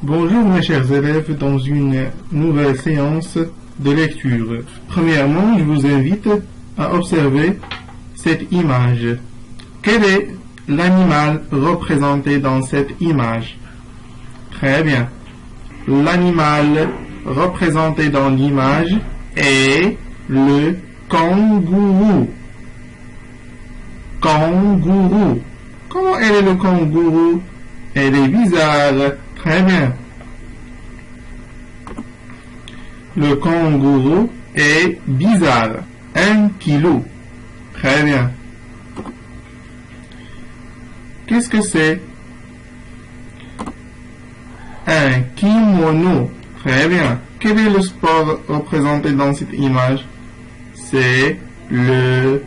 Bonjour mes chers élèves dans une nouvelle séance de lecture. Premièrement, je vous invite à observer cette image. Quel est l'animal représenté dans cette image? Très bien. L'animal représenté dans l'image est le kangourou. Kangourou. Comment est le kangourou? Elle est bizarre. Très bien. Le kangourou est bizarre. 1 kilo. Très bien. Qu'est-ce que c'est? Un kimono. Très bien. Quel est le sport représenté dans cette image? C'est le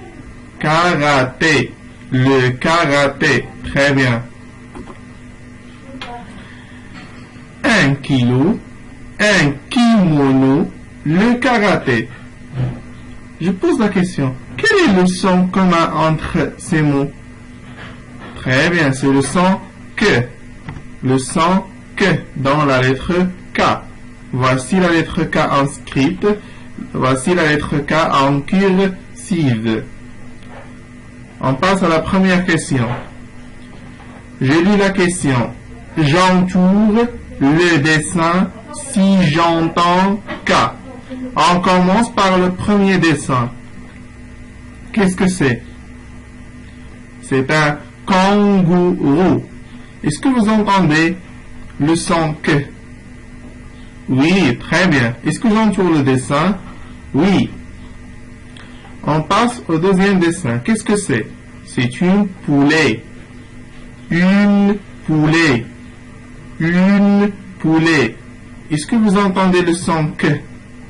karaté. Le karaté. Très bien. 1 kilo, un kimono, le karaté. Je pose la question. Quel est le son commun entre ces mots? Très bien, c'est le son que. Le son que dans la lettre K. Voici la lettre K en script. Voici la lettre K en cursive. On passe à la première question. Je lis la question. J'entoure le dessin si j'entends K. On commence par le premier dessin. Qu'est-ce que c'est? C'est un kangourou. Est-ce que vous entendez le son que? Oui, très bien. Est-ce que j'entoure le dessin? Oui. On passe au deuxième dessin. Qu'est-ce que c'est? C'est une poulet. Une poulet. Une poulet. Est-ce que vous entendez le son que?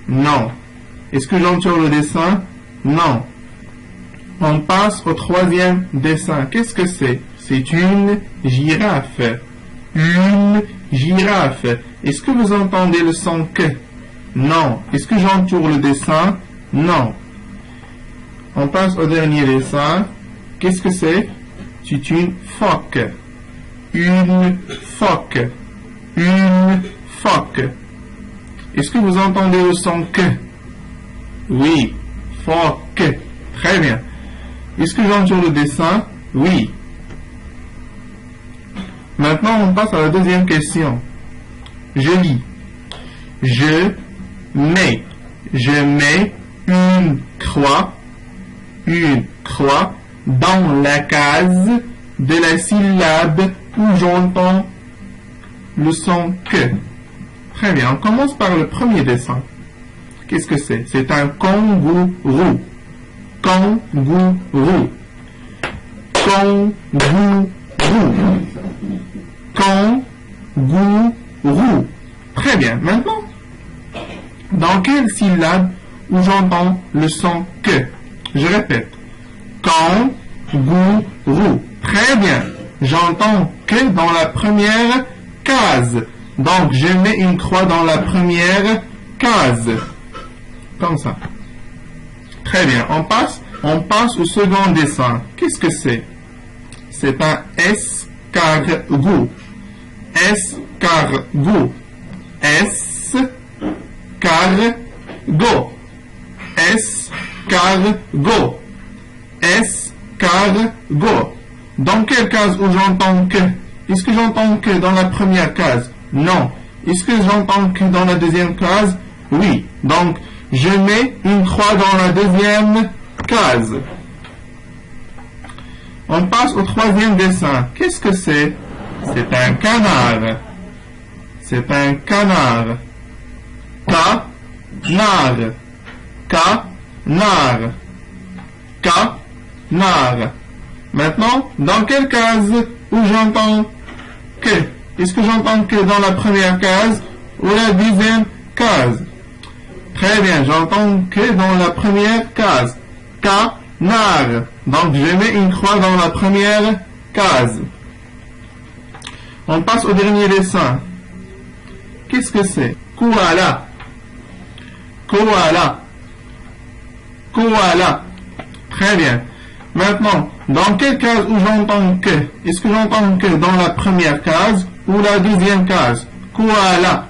Non. Est-ce que j'entoure le dessin? Non. On passe au troisième dessin. Qu'est-ce que c'est? C'est une girafe. Une girafe. Est-ce que vous entendez le son que? Non. Est-ce que j'entoure le dessin? Non. On passe au dernier dessin. Qu'est-ce que c'est? C'est une phoque. Une phoque. Une phoque. Est-ce que vous entendez le son que? Oui. Phoque. Très bien. Est-ce que j'entoure le dessin? Oui. Maintenant, on passe à la deuxième question. Je lis. Je mets une croix dans la case de la syllabe où j'entends le son que. Très bien, on commence par le premier dessin. Qu'est-ce que c'est? C'est un kangourou. Kangourou. Kangourou. Kangourou. Très bien, maintenant, dans quelle syllabe où j'entends le son que? Je répète. Kangourou. Très bien. J'entends que dans la première case. Donc, je mets une croix dans la première case. Comme ça. Très bien. On passe au second dessin. Qu'est-ce que c'est? C'est un escargot. Escargot. Escargot. Escargot. Escargot. Dans quelle case où j'entends que? Est-ce que j'entends que dans la première case? Non. Est-ce que j'entends que dans la deuxième case? Oui. Donc, je mets une croix dans la deuxième case. On passe au troisième dessin. Qu'est-ce que c'est? C'est un canard. C'est un canard. Canard. Canard. Canard. Maintenant, dans quelle case où j'entends que? Est-ce que j'entends que dans la première case ou la deuxième case? Très bien, j'entends que dans la première case. Canard. Donc, je mets une croix dans la première case. On passe au dernier dessin. Qu'est-ce que c'est? Koala. Koala. Koala. Très bien. Maintenant, dans quelle case où j'entends que? Est-ce que j'entends que dans la première case ou la deuxième case? koala.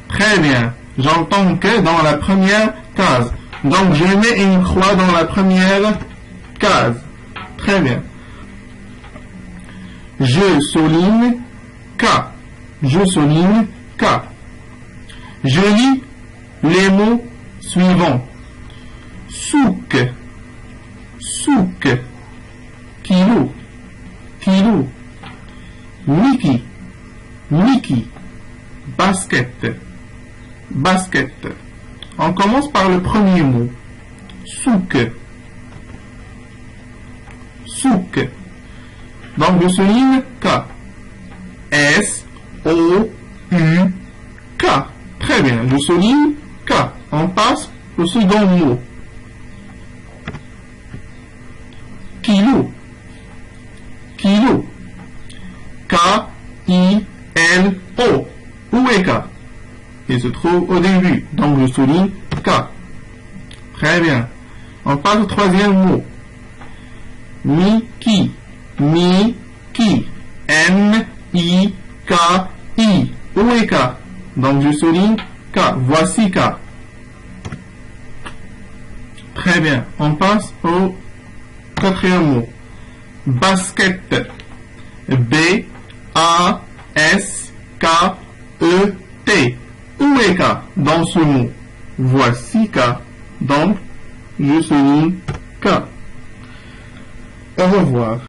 Très bien. J'entends que dans la première case. Donc, je mets une croix dans la première case. Très bien. Je souligne K. Je souligne K. Je lis les mots suivants. Souk. Souk. Kilo. Kilo. Mickey. Mickey. Basket. Basket. On commence par le premier mot. Souk. Souk. Donc je souligne K. S-O-U-K. Très bien, je souligne K. On passe au second mot. Kilo. Kilo. K-I-L-O. Où est K? Il se trouve au début. Donc je souligne K. Très bien. On passe au troisième mot. Mickey. Mickey. M-I-K-I. Où est K? Donc je souligne K. Voici K. Très bien. On passe au quatrième mot. Basket. B-A-S-K-E-T. Où est K dans ce mot? Voici K. Donc, je souligne K. Au revoir.